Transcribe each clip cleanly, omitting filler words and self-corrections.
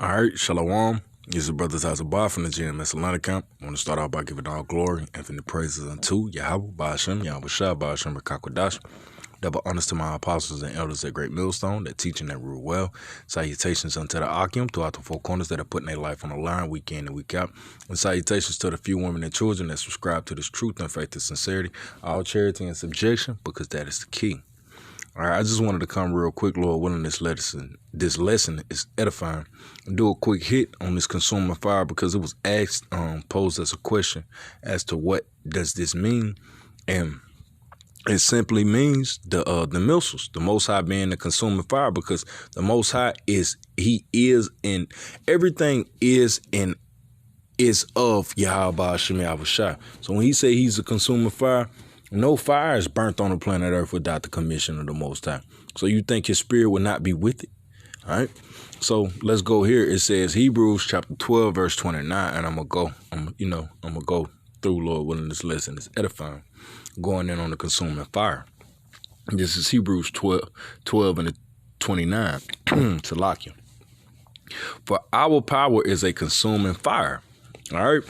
All right, Shalom. This is brothers Yahawah from the GMS Atlanta camp. I want to start off by giving all glory and infinite praises unto Yahawah, Yahawashi, Ba'ashem, double honors to my apostles and elders at Great Millstone that teach and that rule well. Salutations unto the Akim throughout the four corners that are putting their life on the line week in and week out. And salutations to the few women and children that subscribe to this truth and faith and sincerity, all charity and subjection, because that is the key. All right, I just wanted to come real quick, Lord willing, this lesson is edifying. And do a quick hit on this consuming fire because it was asked, posed as a question as to what does this mean, and it simply means the missiles, the Most High being the consuming fire, because the Most High He is in everything is of Yahawah Yahawashi. So when He say He's a consuming fire, no fire is burnt on the planet Earth without the commission of the Most High. So you think His Spirit would not be with it? All right. So let's go here. It says Hebrews chapter 12, verse 29, and I'm gonna go through, Lord willing, this lesson is edifying, going in on the consuming fire. This is Hebrews 12 and 29 to lock you. For our power is a consuming fire. All right.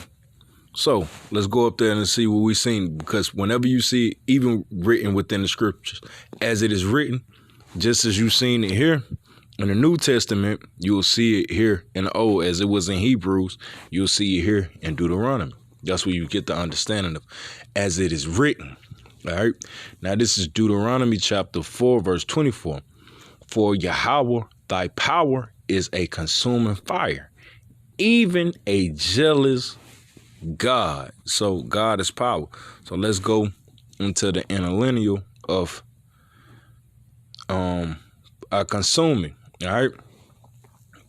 So let's go up there and see what we've seen, because whenever you see it, even written within the scriptures, as it is written, just as you've seen it here in the New Testament, you'll see it here in the Old, as it was in Hebrews, you'll see it here in Deuteronomy. That's where you get the understanding of as it is written. All right. Now this is Deuteronomy chapter 4, verse 24. For Yahawah, thy power is a consuming fire, even a jealous God. So God is power. So let's go into the interlineal of consuming. All right.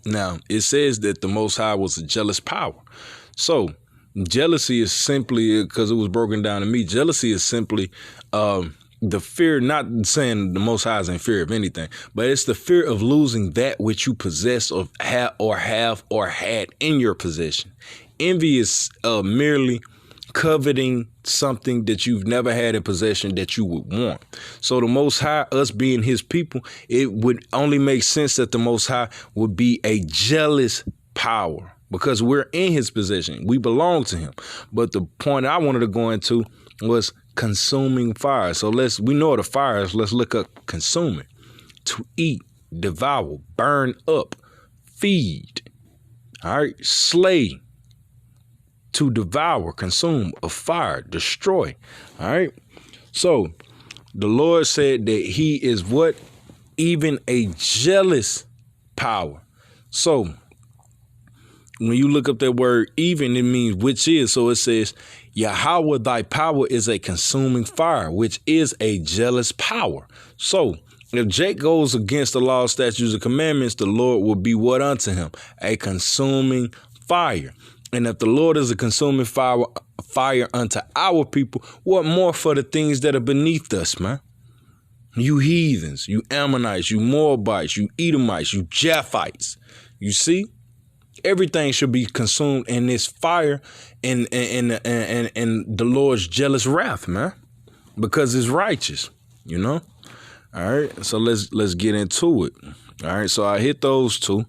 Now it says that the Most High was a jealous power. So jealousy is simply, because it was broken down to me, jealousy is simply the fear, not saying the Most High is in fear of anything, but it's the fear of losing that which you possess or have or had in your possession. Envy is merely coveting something that you've never had in possession that you would want. So the Most High, us being His people, it would only make sense that the Most High would be a jealous power, because we're in His possession. We belong to Him. But the point I wanted to go into was consuming fire. So we know the fires. Let's look up consuming: to eat, devour, burn up, feed. All right, slay. To devour, consume, of fire, destroy. All right. So the Lord said that He is what? Even a jealous power. So when you look up that word even, it means which is. So it says, Yahawah, thy power is a consuming fire, which is a jealous power. So if Jake goes against the law, statutes, and commandments, the Lord will be what unto him? A consuming fire. And if the Lord is a consuming fire unto our people, what more for the things that are beneath us, man? You heathens, you Ammonites, you Moabites, you Edomites, you Japhites. You see? Everything should be consumed in this fire and the Lord's jealous wrath, man, because it's righteous, you know? All right, so let's get into it. All right, so I hit those two.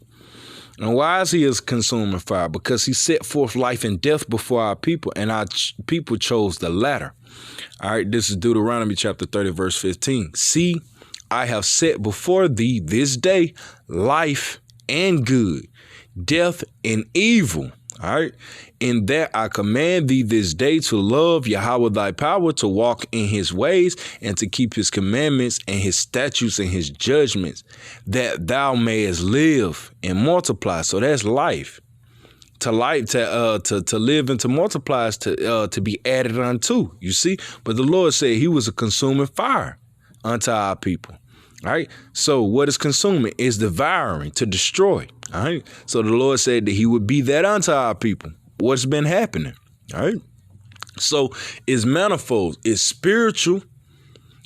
And why is He a consuming fire? Because He set forth life and death before our people, and our people chose the latter. All right, this is Deuteronomy chapter 30, verse 15. See, I have set before thee this day life and good, death and evil. All right. In that I command thee this day to love Yahawah thy power, to walk in His ways, and to keep His commandments and His statutes and His judgments, that thou mayest live and multiply. So that's life. To life, to live and to multiply is to be added unto. You see, but the Lord said He was a consuming fire unto our people. All right. So what is consuming? Is devouring, to destroy. All right. So the Lord said that He would be that unto our people. What's been happening? All right. So it's manifold. It's spiritual.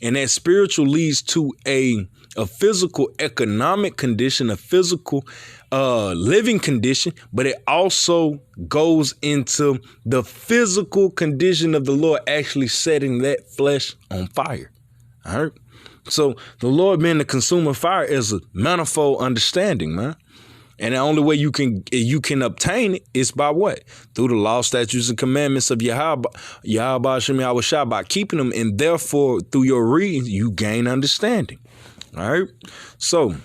And that spiritual leads to a physical economic condition, a physical living condition. But it also goes into the physical condition of the Lord actually setting that flesh on fire. All right. So the Lord being the consuming fire is a manifold understanding, man. And the only way you can obtain it is by what? Through the law, statutes, and commandments of Yahawashi, Yahawashi, by keeping them, and therefore through your reading you gain understanding. All right. So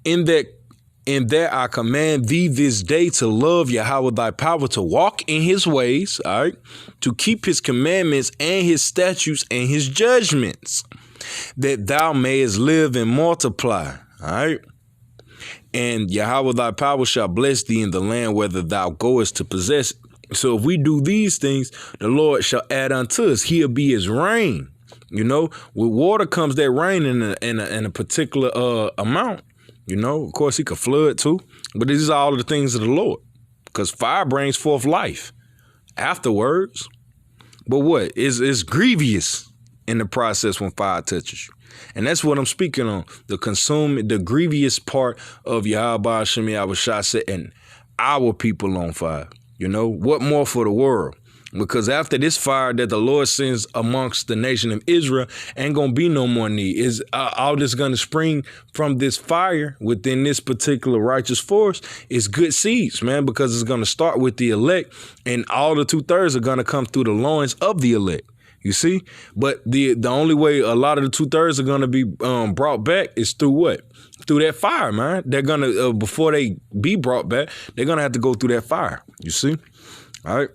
in that I command thee this day to love Yahawah thy power, to walk in his ways, all right, to keep his commandments and his statutes and his judgments, that thou mayest live and multiply. All right. And Yahawah thy power shall bless thee in the land whither thou goest to possess it. So if we do these things, the Lord shall add unto us. He'll be his rain. You know, with water comes that rain in a particular amount. You know, of course, he could flood too. But these are all the things of the Lord, because fire brings forth life afterwards. But what is grievous in the process when fire touches you. And that's what I'm speaking on. The grievous part of Yahawashi, Yahawashi setting our people on fire. You know, what more for the world? Because after this fire that the Lord sends amongst the nation of Israel, ain't going to be no more need. Is all that's going to spring from this fire within this particular righteous force is good seeds, man, because it's going to start with the elect, and all the 2/3 are going to come through the loins of the elect. You see, but the only way a lot of the 2/3 are going to be brought back is through what? Through that fire, man. They're going to, before they be brought back, they're going to have to go through that fire. You see? All right.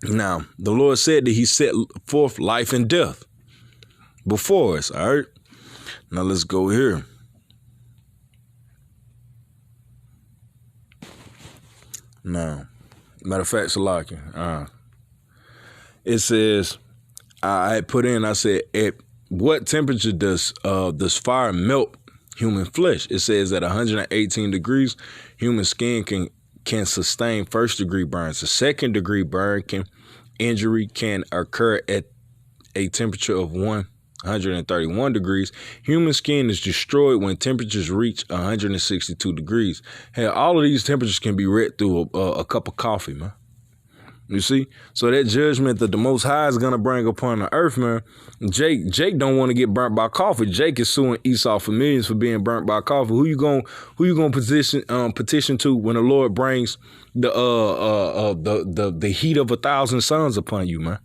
Now, the Lord said that he set forth life and death before us. All right. Now let's go here. Now, matter of fact, Salaki, it says, I put in, I said, at what temperature does fire melt human flesh? It says at 118 degrees, human skin can sustain first-degree burns. A second-degree burn injury can occur at a temperature of 131 degrees. Human skin is destroyed when temperatures reach 162 degrees. Hey, all of these temperatures can be read through a cup of coffee, man. You see? So that judgment that the Most High is going to bring upon the earth, man, Jake don't want to get burnt by coffee. Jake is suing Esau for millions for being burnt by coffee. Who you going to petition to when the Lord brings the heat of 1,000 suns upon you, man?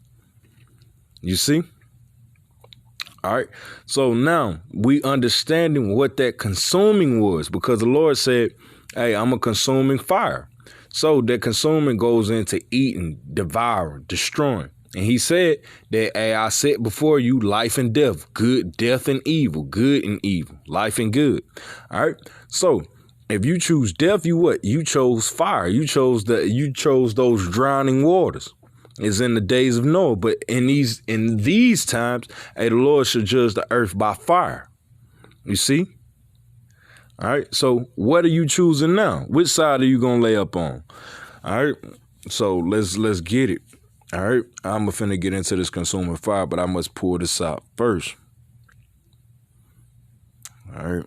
You see? All right. So now we understanding what that consuming was, because the Lord said, hey, I'm a consuming fire. So that consuming goes into eating, devouring, destroying. And he said that, hey, I set before you life and death, good, death and evil, good and evil, life and good. All right. So if you choose death, you what? You chose fire. You chose those drowning waters. It's in the days of Noah. But in these times, hey, the Lord should judge the earth by fire. You see? All right. So what are you choosing now? Which side are you going to lay up on? All right. So let's get it. All right. I'm finna get into this consuming fire, but I must pull this out first. All right.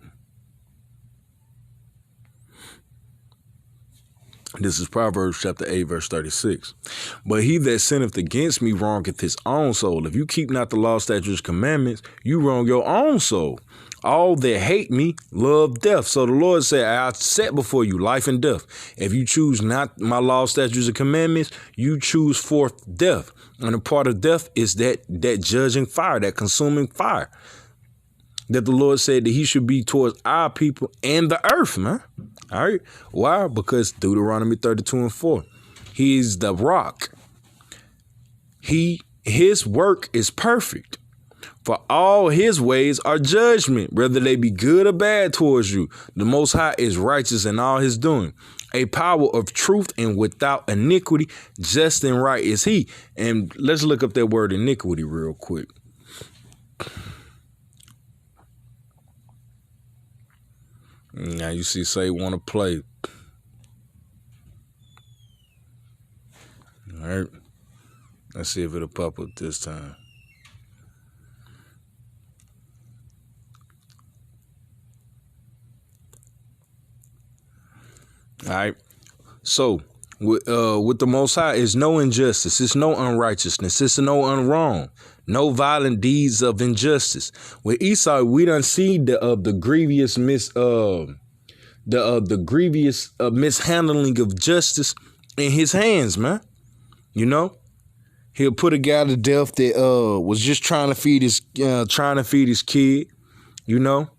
This is Proverbs chapter 8, verse 36. But he that sinneth against me wrongeth his own soul. If you keep not the law, statutes, commandments, you wrong your own soul. All that hate me love death. So the Lord said, I set before you life and death. If you choose not my law, statutes, and commandments, you choose forth death. And a part of death is that judging fire, that consuming fire that the Lord said that he should be towards our people and the earth, man. All right. Why? Because Deuteronomy 32:4. He is the rock. His work is perfect. For all his ways are judgment, whether they be good or bad towards you. The Most High is righteous in all his doing. A power of truth and without iniquity, just and right is he. And let's look up that word iniquity real quick. Now you see, say want to play. All right. Let's see if it'll pop up this time. All right. So with the Most High is no injustice. It's no unrighteousness. It's no unwrong. No violent deeds of injustice. With Esau, we done see the grievous the grievous mishandling of justice in his hands, man. You know, he'll put a guy to death that was just trying to feed his kid. You know,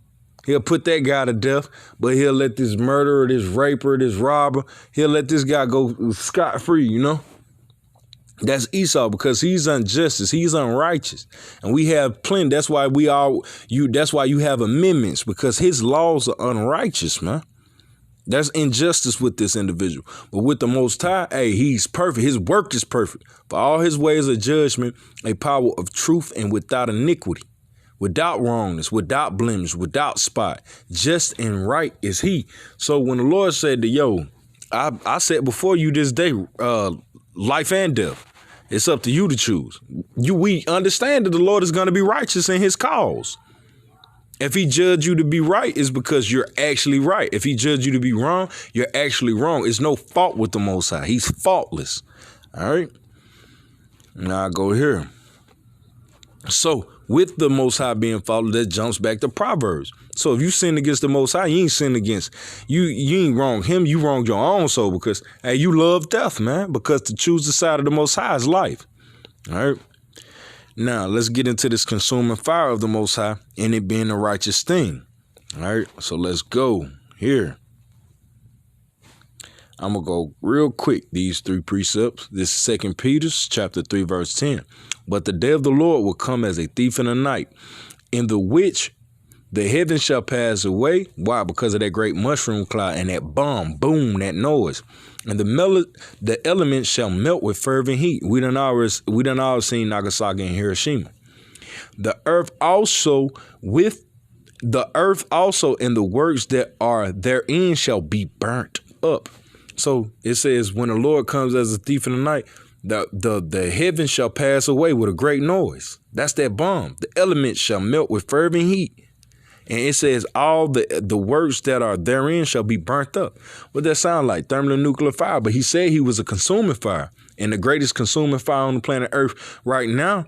he'll put that guy to death, but he'll let this murderer, this raper, this robber, he'll let this guy go scot-free. You know. That's Esau, because he's injustice, he's unrighteous, and we have plenty. That's why that's why you have amendments, because his laws are unrighteous, man. There's injustice with this individual, but with the Most High, hey, he's perfect. His work is perfect. For all his ways of judgment, a power of truth and without iniquity, without wrongness, without blemish, without spot, just and right is he. So when the Lord said to I said before you this day, life and death. It's up to you to choose. We understand that the Lord is going to be righteous in his cause. If he judged you to be right, it's because you're actually right. If he judged you to be wrong, you're actually wrong. It's no fault with the Most High. He's faultless. All right. Now I go here. So with the Most High being faultless, that jumps back to Proverbs. So if you sin against the Most High, you ain't sin against you. You ain't wrong him. You wronged your own soul, because hey, you love death, man. Because to choose the side of the Most High is life. All right. Now let's get into this consuming fire of the Most High and it being a righteous thing. All right. So let's go here. I'm gonna go real quick. These 3 precepts. This is 2 Peter chapter 3 verse 10. But the day of the Lord will come as a thief in the night, in the which the heavens shall pass away. Why? Because of that great mushroom cloud and that bomb, boom, that noise. And the elements shall melt with fervent heat. We done all seen Nagasaki and Hiroshima. The earth also and the works that are therein shall be burnt up. So it says, when the Lord comes as a thief in the night, the heavens shall pass away with a great noise. That's that bomb. The elements shall melt with fervent heat. And it says all the works that are therein shall be burnt up. What that sound like? Thermonuclear fire. But he said he was a consuming fire. And the greatest consuming fire on the planet Earth right now,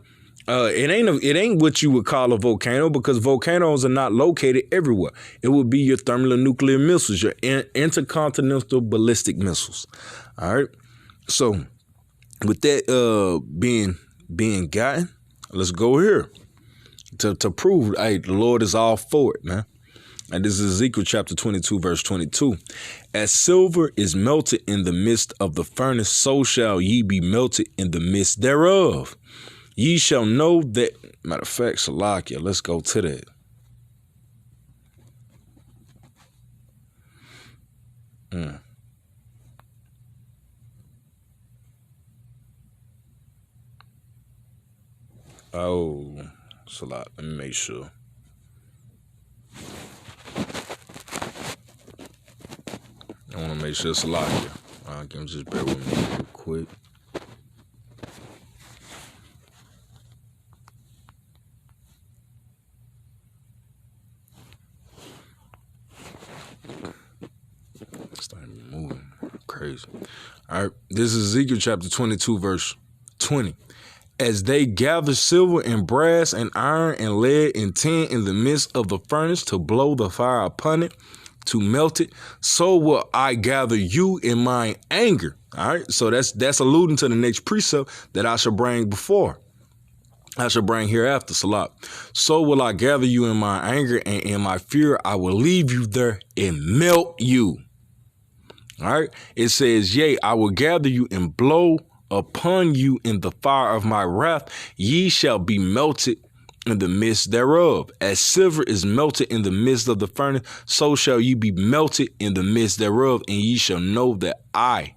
it ain't what you would call a volcano, because volcanoes are not located everywhere. It would be your thermonuclear missiles, your intercontinental ballistic missiles. All right. So with that being gotten, let's go here. To prove, hey, the Lord is all for it, man. And this is Ezekiel chapter 22, verse 22. As silver is melted in the midst of the furnace, so shall ye be melted in the midst thereof. Ye shall know that, matter of fact, Salakia, let's go to that. Oh, it's a lot. Let me make sure. I want to make sure it's a lot here. Can you just bear with me real quick? Start moving. Crazy. All right. This is Ezekiel chapter 22, verse 20. As they gather silver and brass and iron and lead and tin in the midst of the furnace to blow the fire upon it, to melt it, so will I gather you in my anger. All right. So that's alluding to the next precept that I shall bring before. I shall bring hereafter, Salat. So will I gather you in my anger, and in my fear I will leave you there and melt you. All right. It says, yea, I will gather you and blow upon you in the fire of my wrath. Ye shall be melted in the midst thereof. As silver is melted in the midst of the furnace, so shall ye be melted in the midst thereof. And ye shall know that I,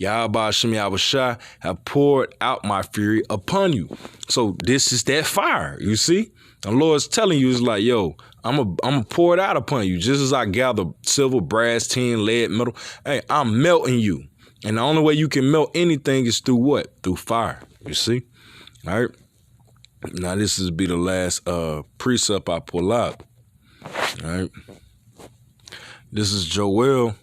Yahawashi, have poured out my fury upon you. So this is that fire, you see? The Lord's telling you, it's like, yo, I'm gonna pour it out upon you. Just as I gather silver, brass, tin, lead, metal, hey, I'm melting you. And the only way you can melt anything is through what? Through fire, you see? All right. Now, this is be the last precept I pull out. All right. This is Joel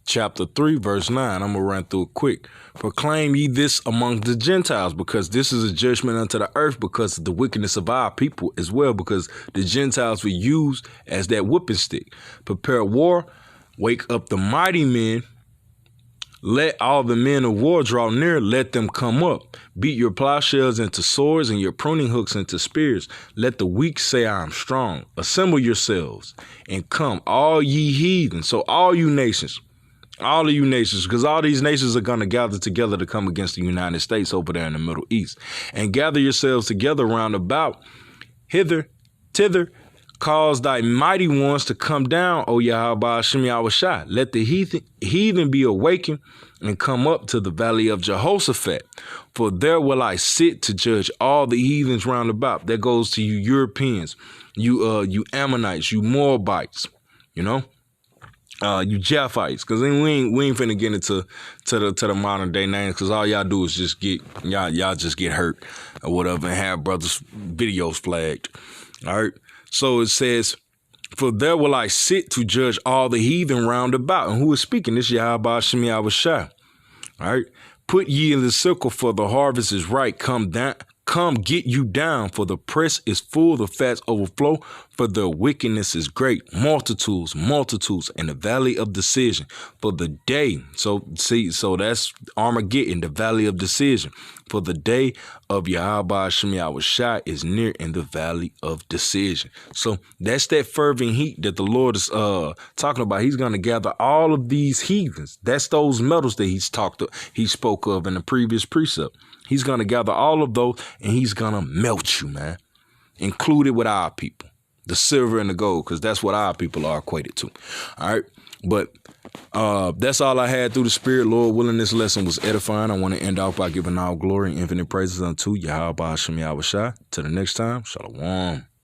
chapter 3, verse 9. I'm going to run through it quick. Proclaim ye this among the Gentiles, because this is a judgment unto the earth, because of the wickedness of our people as well, because the Gentiles were used as that whipping stick. Prepare war, wake up the mighty men. Let all the men of war draw near, let them come up. Beat your plowshares into swords and your pruning hooks into spears. Let the weak say, I am strong. Assemble yourselves and come, all ye heathen. So all you nations, because all these nations are going to gather together to come against the United States over there in the Middle East. And gather yourselves together round about, hither, thither, cause thy mighty ones to come down, O Yahawashi. Let the heathen be awakened and come up to the valley of Jehoshaphat. For there will I sit to judge all the heathens round about. That goes to you Europeans, you Ammonites, you Moabites, you Japhites, because we ain't finna get into the modern day names, because all y'all do is just y'all just get hurt or whatever and have brothers' videos flagged. All right. So it says, for there will I sit to judge all the heathen round about. And who is speaking? This Yahawashi. All right. Put ye in the circle, for the harvest is ripe. Come down. Come get you down, for the press is full, the fats overflow, for the wickedness is great. Multitudes, in the valley of decision. For the day, so that's Armageddon, the valley of decision. For the day of Yahawashi is near in the valley of decision. So that's that fervent heat that the Lord is talking about. He's going to gather all of these heathens. That's those metals that he spoke of in the previous precept. He's going to gather all of those and he's going to melt you, man. Included with our people, the silver and the gold, because that's what our people are equated to. All right. But that's all I had through the Spirit. Lord willing, this lesson was edifying. I want to end off by giving all glory and infinite praises unto Yahawah. Till the next time, shalom.